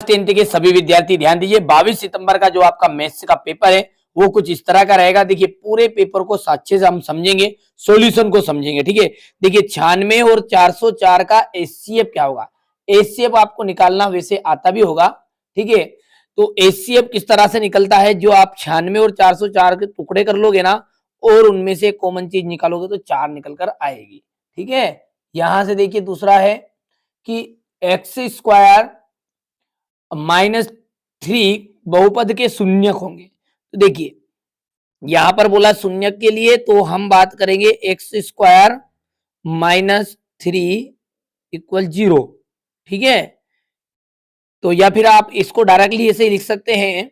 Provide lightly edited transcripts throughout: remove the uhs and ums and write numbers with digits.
10th के सभी विद्यार्थी ध्यान दीजिए, 22 सितंबर का जो आपका मैथ्स का पेपर है वो कुछ इस तरह का रहेगा। देखिए पूरे पेपर को अच्छे से हम समझेंगे, सॉल्यूशन को समझेंगे, ठीक है। देखिए 96 और 404 का एचसीएफ क्या होगा, एचसीएफ आपको निकालना वैसे आता भी होगा, ठीक है। तो एचसीएफ किस तरह से निकलता है, जो आप 96 और 404 के टुकड़े कर लोगे ना और उनमें से कॉमन चीज निकालोगे तो 4 निकल कर आएगी, ठीक है। यहां से देखिए दूसरा है कि एक्स स्क्वायर -3 बहुपद के शून्यक होंगे। तो देखिए यहां पर बोला शून्यक के लिए तो हम बात करेंगे एक्स स्क्वायर -3 इक्वल 0, ठीक है। तो या फिर आप इसको डायरेक्टली ऐसे ही लिख सकते हैं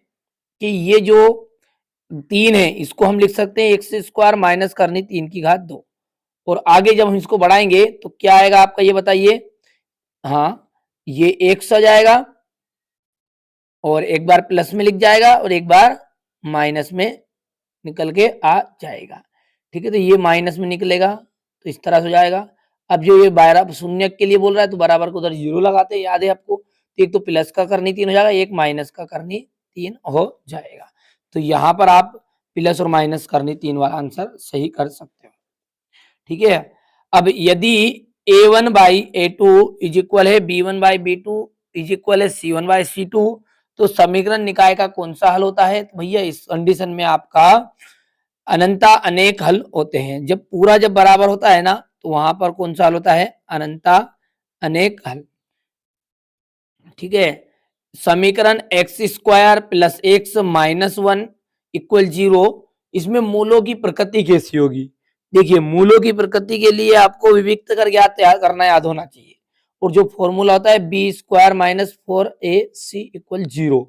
कि ये जो 3 है इसको हम लिख सकते हैं एक्स स्क्वायर माइनस करनी 3 की घात 2, और आगे जब हम इसको बढ़ाएंगे तो क्या आएगा आपका ये बताइए। हाँ, ये एक्स आ जाएगा और एक बार प्लस में लिख जाएगा और एक बार माइनस में निकल के आ जाएगा, ठीक है। तो ये माइनस में निकलेगा तो इस तरह से हो जाएगा। अब जो ये बराबर शून्य के लिए बोल रहा है तो बराबर को उधर 0 लगाते हैं, याद है आपको। तो एक तो प्लस का करनी 3 हो जाएगा, एक माइनस का करनी 3 हो जाएगा। तो यहाँ पर आप प्लस और माइनस करनी 3 वाला आंसर सही कर सकते हो, ठीक है। अब यदि a1 by a2 is equal है b1 by b2 is equal है c1 बाई c2, तो समीकरण निकाय का कौन सा हल होता है। तो भैया इस कंडीशन में आपका अनंता अनेक हल होते हैं। जब पूरा जब बराबर होता है ना तो वहां पर कौन सा हल होता है, अनंता अनेक हल, ठीक है। समीकरण x square plus x minus 1 equal 0, इसमें मूलों की प्रकृति कैसी होगी। देखिए मूलों की प्रकृति के लिए आपको विविक्त कर ज्ञात करना याद होना चाहिए, और जो फॉर्मूला होता है B square minus 4ac equal 0,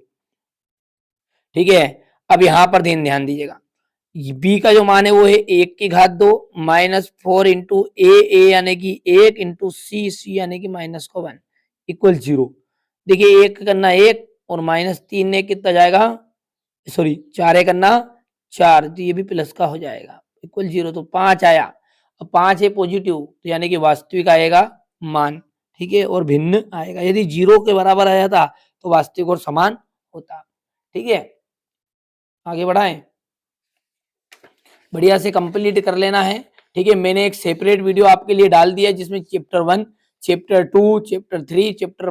ठीक है। अब यहां पर ध्यान दीजिएगा, b का जो मान है वो है 1 की घात 2 माइनस 4 इंटू ए यानी कि 1 इंटू सी यानी कि माइनस का 1 इक्वल 0। देखिए 1 करना 1 और माइनस 3 ने कितना जाएगा, सॉरी 4 करना 4, तो ये भी प्लस का हो जाएगा इक्वल 0, तो 5 आया। अब 5 है पॉजिटिव तो यानी कि वास्तविक आएगा मान, ठीक है, और भिन्न आएगा। यदि 0 के बराबर आया था तो वास्तविक और समान होता, ठीक है। आगे बढ़ाएं, बढ़िया से कंप्लीट कर लेना है, ठीक है। मैंने एक सेपरेट वीडियो आपके लिए डाल दिया है जिसमें चैप्टर 1, चैप्टर 2, चैप्टर 3, चैप्टर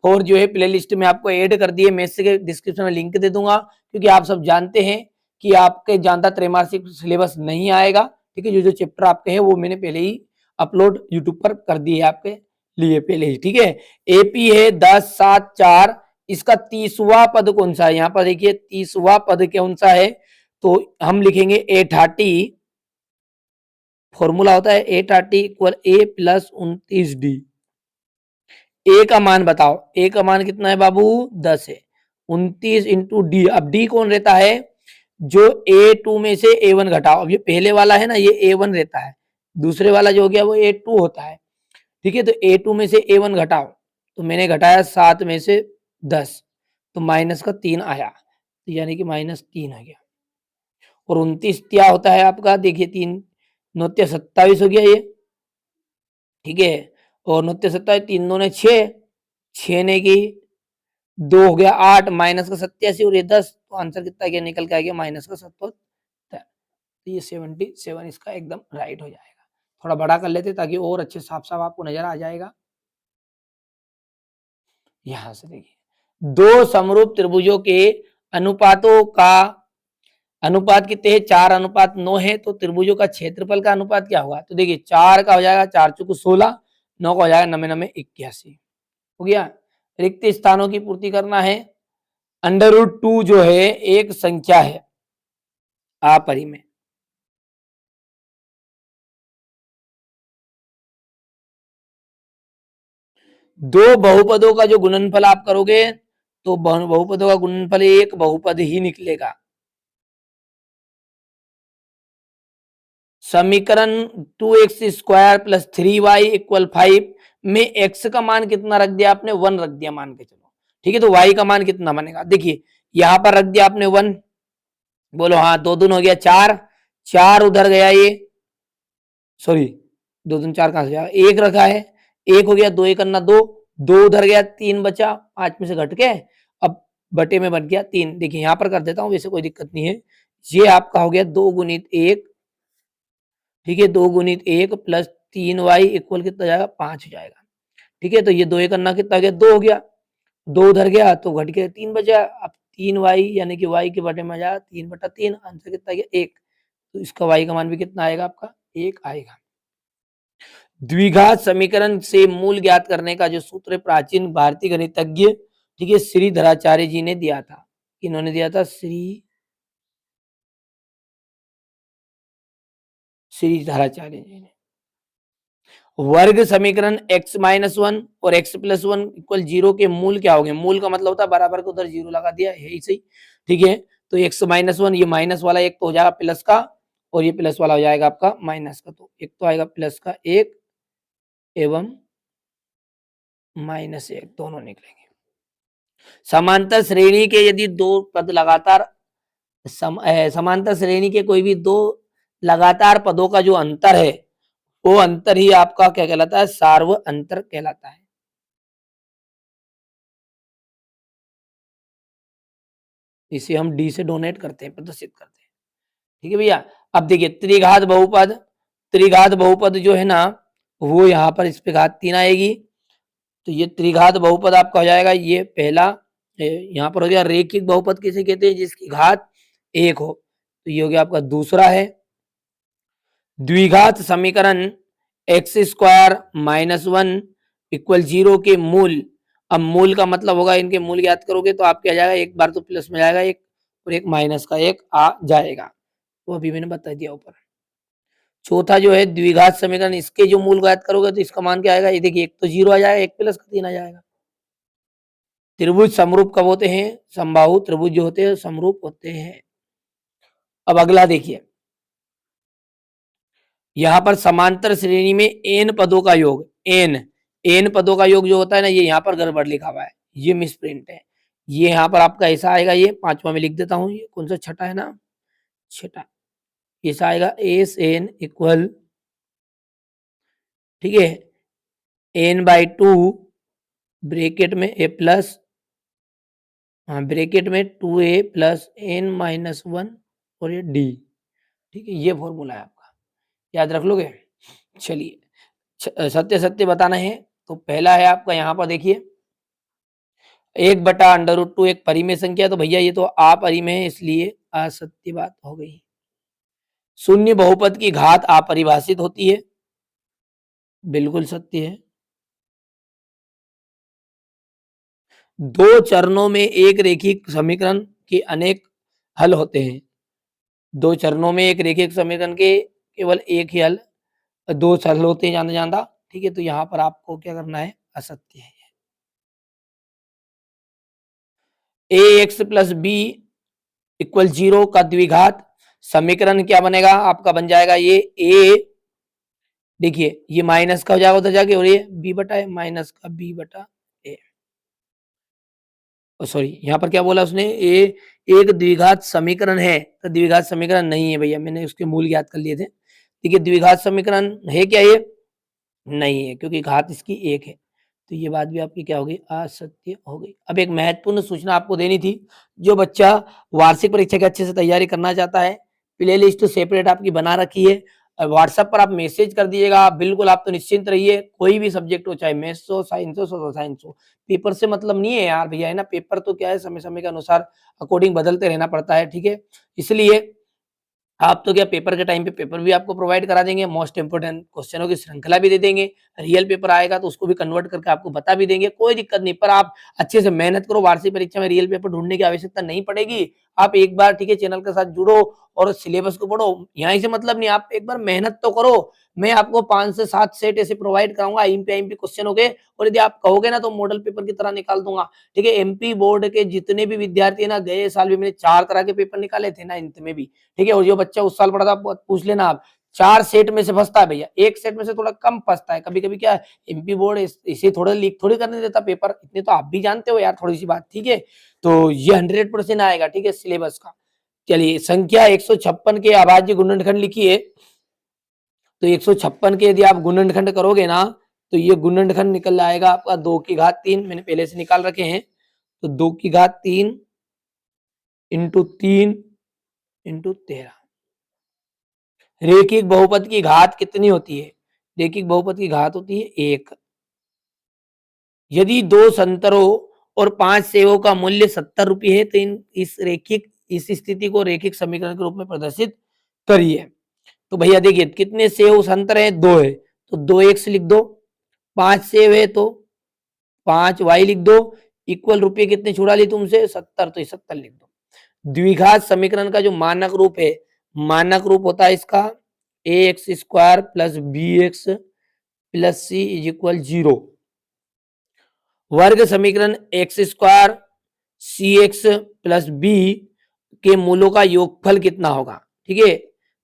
4 जो है प्ले लिस्ट में आपको ऐड कर दिए। मैं इसके डिस्क्रिप्शन में लिंक दे दूंगा, क्योंकि आप सब जानते हैं कि आपके ज्यादा त्रैमासिक सिलेबस नहीं आएगा, ठीक है। जो जो चैप्टर आपके हैं वो मैंने पहले ही अपलोड यूट्यूब पर कर दिए आपके लिए पहले ही, ठीक है। एपी है 10, 7, 4, इसका 30वां पद कौन सा है, यहाँ पर देखिए 30वां पद कौन सा है, तो हम लिखेंगे A30, फॉर्मूला होता है A30 equal A plus 29D। ए का मान बताओ, ए का मान कितना है बाबू, 10 है। 29 इंटू डी, अब डी कौन रहता है, जो A2 में से A1 घटाओ। अब ये पहले वाला है ना ये A1 रहता है, दूसरे वाला जो हो गया वो A2 होता है, ठीक है। तो A2 में से A1 घटाओ, तो मैंने घटाया 7 में से 10, तो माइनस का 3 आया, तो यानी कि -3 आ गया। और 29 क्या होता है आपका, देखिए 3 9 27 हो गया ये, ठीक है। और 9 27 3 2 ने 6, 6 ने की 2 हो गया 8, माइनस का 87 और ये 10, तो आंसर कितना गया, निकल के आ गया माइनस का 77। तो ये 77 इसका एकदम राइट हो जाएगा। थोड़ा बड़ा कर लेते ताकि और अच्छे साफ साफ आपको नजर आ जाएगा। यहां से देखिए दो समरूप त्रिभुजों के अनुपातों का अनुपात कितने हैं, 4:9 है, तो त्रिभुजों का क्षेत्रफल का अनुपात क्या होगा। तो देखिए 4 का हो जाएगा 4 चौको 16, 9 का हो जाएगा 9 9 81 हो गया। रिक्त स्थानों की पूर्ति करना है। √2 जो है एक संख्या है अपरिमेय, दो बहुपदों का जो गुणनफल आप करोगे तो बहुपदों का गुणनफल एक बहुपद ही निकलेगा। समीकरण 2x square plus 3y equal 5 में x का मान कितना रख दिया आपने, 1 रख दिया मान के चलो, ठीक है। तो y का मान कितना बनेगा, देखिए यहां पर रख दिया आपने 1, बोलो हाँ, 2 दून हो गया 4, 4 उधर गया ये, सॉरी 2 दून 4 कहां से जाएगा, 1 रखा है, 1 हो गया, 2 1 करना 2, 2 उधर गया, 3 बचा, 5 में से घट के अब बटे में बन गया 3। देखिए यहाँ पर कर देता हूँ, वैसे कोई दिक्कत नहीं है। ये आपका हो गया 2 गुणित 1, ठीक है, 2 गुणित 1 प्लस 3y इक्वल कितना जाएगा, 5 हो जाएगा। ठीक है, तो ये 2 एक करना कितना गया, 2 हो गया, 2 उधर गया तो घट के 3 बचा। अब 3y यानी कि y के बटे में जाएगा 3/3, आंसर कितना गया 1। तो इसका y का मान भी कितना आएगा आपका, 1 आएगा। द्विघात समीकरण से मूल ज्ञात करने का जो सूत्र प्राचीन भारतीय गणितज्ञ, ठीक है, श्रीधराचार्य जी ने दिया था। इन्होंने दिया था श्रीधराचार्य जी ने। वर्ग समीकरण x-1 और x+1 इक्वल 0 के मूल क्या हो गए, मूल का मतलब होता है बराबर को उधर 0 लगा दिया, यही सही। ठीक है, तो x-1 ये माइनस वाला एक तो हो जाएगा प्लस का, और ये प्लस वाला हो जाएगा आपका माइनस का। तो एक तो आएगा प्लस का 1 एवं -1 दोनों निकलेंगे। समांतर श्रेणी के यदि दो पद लगातार समांतर श्रेणी के कोई भी दो लगातार पदों का जो अंतर है, वो अंतर ही आपका क्या कहलाता है, सार्व अंतर कहलाता है। इसे हम डी से डोनेट करते हैं, प्रदर्शित करते हैं। ठीक है भैया। अब देखिए त्रिघात बहुपद जो है ना, वो यहाँ पर इस पे घात 3 आएगी। तो ये त्रिघात बहुपद आपका हो जाएगा, ये पहला यहाँ पर हो गया। रेखिक बहुपद किसे कहते हैं, जिसकी घात 1 हो। तो ये हो गया आपका दूसरा है। द्विघात समीकरण x² -1 इक्वल 0 के मूल। अब मूल का मतलब होगा, इनके मूल ज्ञात करोगे तो आपके आ जाएगा, एक बार तो प्लस में जाएगा एक, और एक माइनस का एक आ जाएगा। वो अभी मैंने बता दिया ऊपर। चौथा जो है द्विघात समीकरण, इसके जो मूल ज्ञात करोगे तो इसका मान क्या आएगा, ये देखिए एक तो 0 आ जाएगा, एक प्लस का 3 आ जाएगा। त्रिभुज समरूप कब होते हैं, समबाहु त्रिभुज जो होते हैं समरूप होते हैं। अब अगला देखिए, यहाँ पर समांतर श्रेणी में n पदों का योग, n पदों का योग जो होता है ना, ये यहाँ पर गड़बड़ लिखा हुआ है, ये मिसप्रिंट है। ये यहाँ पर आपका ऐसा आएगा, ये 5वां में लिख देता हूँ, ये कौन सा छठा है ना, छठा। ऐसा आएगा SN इक्वल, ठीक है, n/2 ब्रैकेट में a प्लस, हाँ ब्रैकेट में 2a प्लस n-1 और ये d। ठीक है, ये फॉर्मूला है आपका, याद रख लोगे। चलिए सत्य सत्य बताना है। तो पहला है आपका, यहाँ पर देखिए 1/√2 एक परिमेय संख्या, तो भैया ये तो अपरिमेय है, इसलिए असत्य बात हो गई। शून्य बहुपद की घात अपरिभाषित होती है, बिल्कुल सत्य है। दो चरणों में एक रेखिक समीकरण के अनेक हल होते हैं। दो चरणों में एक रेखिक समीकरण के केवल एक ही हल, दो हल होते हैं ज्यादा ज्यादा। ठीक है, तो यहाँ पर आपको क्या करना है, असत्य है। ax + b इक्वल 0 का द्विघात समीकरण क्या बनेगा आपका, बन जाएगा ये a, देखिए ये माइनस का हो जाएगा उधर जाके, और ये b बटा है माइनस का b बटा a। सॉरी, यहाँ पर क्या बोला उसने, ए एक द्विघात समीकरण है, तो द्विघात समीकरण नहीं है भैया, मैंने उसके मूल ज्ञात कर लिए थे। ठीक है, द्विघात समीकरण है क्या ये, नहीं है, क्योंकि घात इसकी 1 है। तो ये बात भी आपकी क्या हो गई, असत्य हो गई। अब एक महत्वपूर्ण सूचना आपको देनी थी, जो बच्चा वार्षिक परीक्षा की अच्छे से तैयारी करना चाहता है, प्ले लिस्ट सेपरेट आपकी बना रखी है, व्हाट्सएप पर आप मैसेज कर दीजिएगा। बिल्कुल आप तो निश्चिंत रहिए, कोई भी सब्जेक्ट हो, चाहे मैथ्स हो, साइंस हो, सोशल साइंस हो, पेपर से मतलब नहीं है यार भैया, है ना। पेपर तो क्या है, समय समय के अनुसार अकॉर्डिंग बदलते रहना पड़ता है। ठीक है, इसलिए आप तो क्या पेपर के टाइम पे पेपर भी आपको प्रोवाइड करा देंगे, मोस्ट इंपोर्टेंट क्वेश्चनों की श्रृंखला भी दे देंगे, रियल पेपर आएगा तो उसको भी कन्वर्ट करके आपको बता भी देंगे, कोई दिक्कत नहीं। पर आप अच्छे से मेहनत करो, वार्षिक परीक्षा में रियल पेपर ढूंढने की आवश्यकता नहीं पड़ेगी। आप एक बार, ठीक है, चैनल के साथ जुड़ो और सिलेबस को पढ़ो, यहाँ से मतलब नहीं, आप एक बार मेहनत तो करो। मैं आपको 5 से 7 सेट ऐसे प्रोवाइड कराऊंगा IMP क्वेश्चन हो गए, और यदि आप कहोगे ना तो मॉडल पेपर की तरह निकाल दूंगा। ठीक है, MP बोर्ड के जितने भी विद्यार्थी है ना, गए साल भी मैंने 4 तरह के पेपर निकाले थे ना इंत में भी। ठीक है, और जो बच्चा उस साल पढ़ा था पूछ लेना आप, 4 सेट में से फंसता है भैया, एक सेट में से थोड़ा कम फंसता है। कभी कभी क्या MP बोर्ड इसे थोड़ा लीक थोड़ी करने देता पेपर, इतने तो आप भी जानते हो यार, थोड़ी सी बात। ठीक है, तो ये 100% आएगा, ठीक है, सिलेबस का। चलिए, संख्या 156 के अभाज्य गुणनखंड लिखिए। तो 156 के यदि आप गुणनखंड करोगे ना, तो ये गुणनखंड निकल आएगा आपका 2 की घात 3, मैंने पहले से निकाल रखे हैं। तो 2 की घात 3 इंटू 3 इंटू 13। रेखिक बहुपद की घात कितनी होती है? रेखिक बहुपद की घात होती है 1। यदि 2 संतरों और 5 सेवों का मूल्य 70 रुपये है तो इस स्थिति को रेखिक समीकरण के रूप में प्रदर्शित करिए। तो भैया देखिए कितने सेव संतर है? 2 है तो 2x लिख दो। 5 सेव है तो 5y लिख दो। इक्वल रुपये कितने छुड़ा ली तुमसे? 70, तो 70 लिख दो। द्विघात समीकरण का जो मानक रूप है, मानक रूप होता है इसका ax square plus bx plus c is equal 0। वर्ग समीकरण एक्स स्क्वायर सी एक्स प्लस बी के मूलों का योगफल कितना होगा? ठीक है,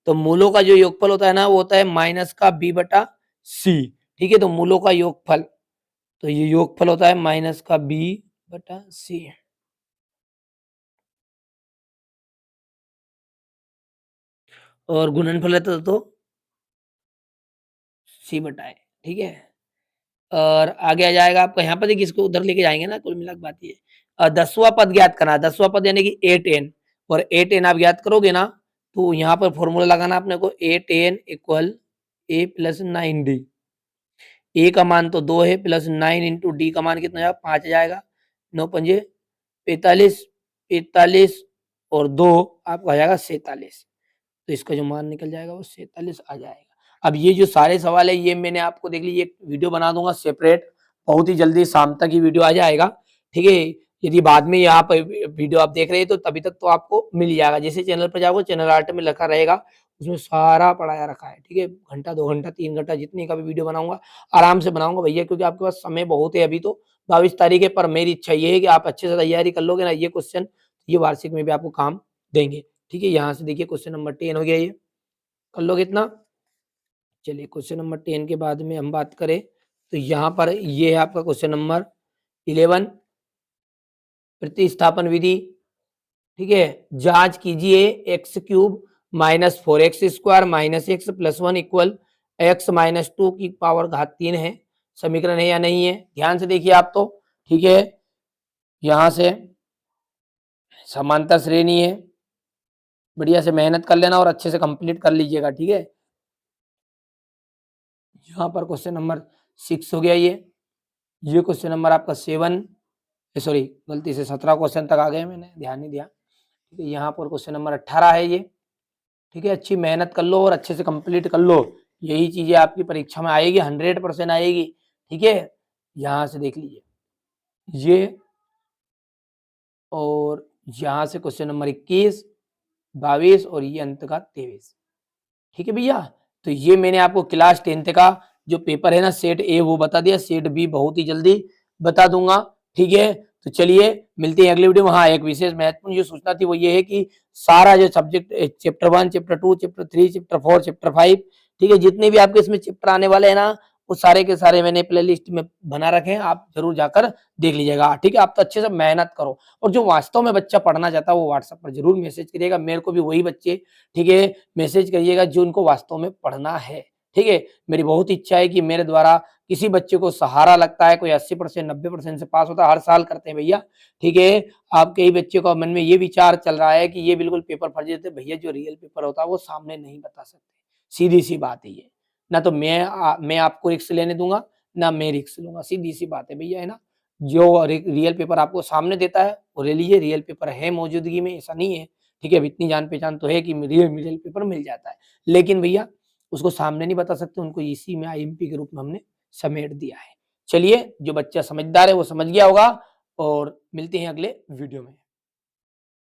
तो मूलों का जो योगफल होता है ना वो होता है माइनस का बी बटा सी। ठीक है, तो मूलों का योगफल, तो ये योगफल होता है माइनस का बी बटा सी। और गुणनफल रहता तो सी बटा है। ठीक है, और आगे आ जाएगा आपका, यहाँ पर देखिए इसको उधर लेके जाएंगे ना, कुल मिला के बात ये 10वां पद ज्ञात करना। 10वां पद यानी कि ए टेन, और ए टेन आप ज्ञात करोगे ना तो यहाँ पर फॉर्मूला लगाना अपने को ए टेन इक्वल ए प्लस 9d। ए का मान तो 2 है प्लस 9 इंटू डी का मान कितना जाएगा? 5 जाएगा। 9 पंजे 45, 45 और 2 आपका आ जाएगा 47। तो इसका जो मान निकल जाएगा वो 47 आ जाएगा। अब ये जो सारे सवाल है ये मैंने आपको देख लीजिए वीडियो बना दूंगा सेपरेट, बहुत ही जल्दी शाम तक ये वीडियो आ जाएगा। ठीक है, यदि बाद में यहाँ पर वीडियो आप देख रहे हैं तो तभी तक तो आपको मिल जाएगा। जैसे चैनल पर जाओगे चैनल आर्ट में लिखा रहेगा, उसमें सारा पढ़ाया रखा है। ठीक है, घंटा 2 घंटा 3 घंटा जितनी का भी वीडियो बनाऊंगा आराम से बनाऊंगा भैया, क्योंकि आपके पास समय बहुत है अभी तो 22 तारीख है। पर मेरी इच्छा ये है कि आप अच्छे से तैयारी कर लोगे ना, ये क्वेश्चन ये वार्षिक में भी आपको काम देंगे। ठीक है, यहाँ से देखिए क्वेश्चन नंबर 10 हो गया, ये कर लोगे इतना। चलिए क्वेश्चन नंबर 10 के बाद में हम बात करें तो यहाँ पर ये है आपका क्वेश्चन नंबर 11, प्रतिस्थापन विधि। ठीक है, जांच कीजिए x cube minus 4x square minus x plus 1 equal x minus 2 की पावर घात 3 है, समीकरण है या नहीं है? ध्यान से देखिए आप तो। ठीक है, यहां से समांतर श्रेणी है, बढ़िया से मेहनत कर लेना और अच्छे से कंप्लीट कर लीजिएगा। ठीक है, यहाँ पर क्वेश्चन नंबर 6 हो गया ये क्वेश्चन नंबर आपका 7, सॉरी गलती से 17 क्वेश्चन तक आ गए, मैंने ध्यान नहीं दिया। ठीक है, यहाँ पर क्वेश्चन नंबर 18 है ये। ठीक है, अच्छी मेहनत कर लो और अच्छे से कंप्लीट कर लो, यही चीजें आपकी परीक्षा में आएगी, 100% आएगी। ठीक है, यहाँ से देख लीजिए ये, और यहाँ से क्वेश्चन नंबर 21, 22 और ये अंत का 23। ठीक है भैया, तो ये मैंने आपको क्लास 10th का जो पेपर है ना सेट ए वो बता दिया, सेट बी बहुत ही जल्दी बता दूंगा। ठीक है, तो चलिए मिलते हैं अगले वीडियो में। हाँ, एक विशेष महत्वपूर्ण जो सूचना थी वो ये है कि सारा जो subject chapter 1, chapter 2, chapter 3, chapter 4, chapter 5, ठीक है, जितने भी आपके इसमें चैप्टर आने वाले हैं ना वो सारे के सारे मैंने प्ले लिस्ट में बना रखे हैं, आप जरूर जाकर देख लीजिएगा। ठीक है, आप तो अच्छे से मेहनत करो, और जो वास्तव में बच्चा पढ़ना चाहता है वो व्हाट्सएप पर जरूर मैसेज करिएगा, मेरे को भी वही बच्चे ठीक है मैसेज करिएगा जो उनको वास्तव में पढ़ना है। ठीक है, मेरी बहुत इच्छा है कि मेरे द्वारा किसी बच्चे को सहारा लगता है, कोई 80% 90% से पास होता है, हर साल करते हैं भैया। ठीक है, आप कई बच्चों का मन में ये विचार चल रहा है कि ये बिल्कुल पेपर फर्जी देते, भैया जो रियल पेपर होता है वो सामने नहीं बता सकते, सीधी सी बात है ये। ना तो मैं आपको रिस्क लेने दूंगा, ना मैं रिस्क लूंगा, सीधी सी बात है भैया, है ना। जो रियल पेपर आपको सामने देता है वो ले लीजिए, रियल पेपर है मौजूदगी में, ऐसा नहीं है। ठीक है, अब इतनी जान पहचान तो है कि रियल पेपर मिल जाता है, लेकिन भैया उसको सामने नहीं बता सकते, उनको इसी में आईएमपी के रूप में हमने समेट दिया है। चलिए, जो बच्चा समझदार है वो समझ गया होगा, और मिलते हैं अगले वीडियो में।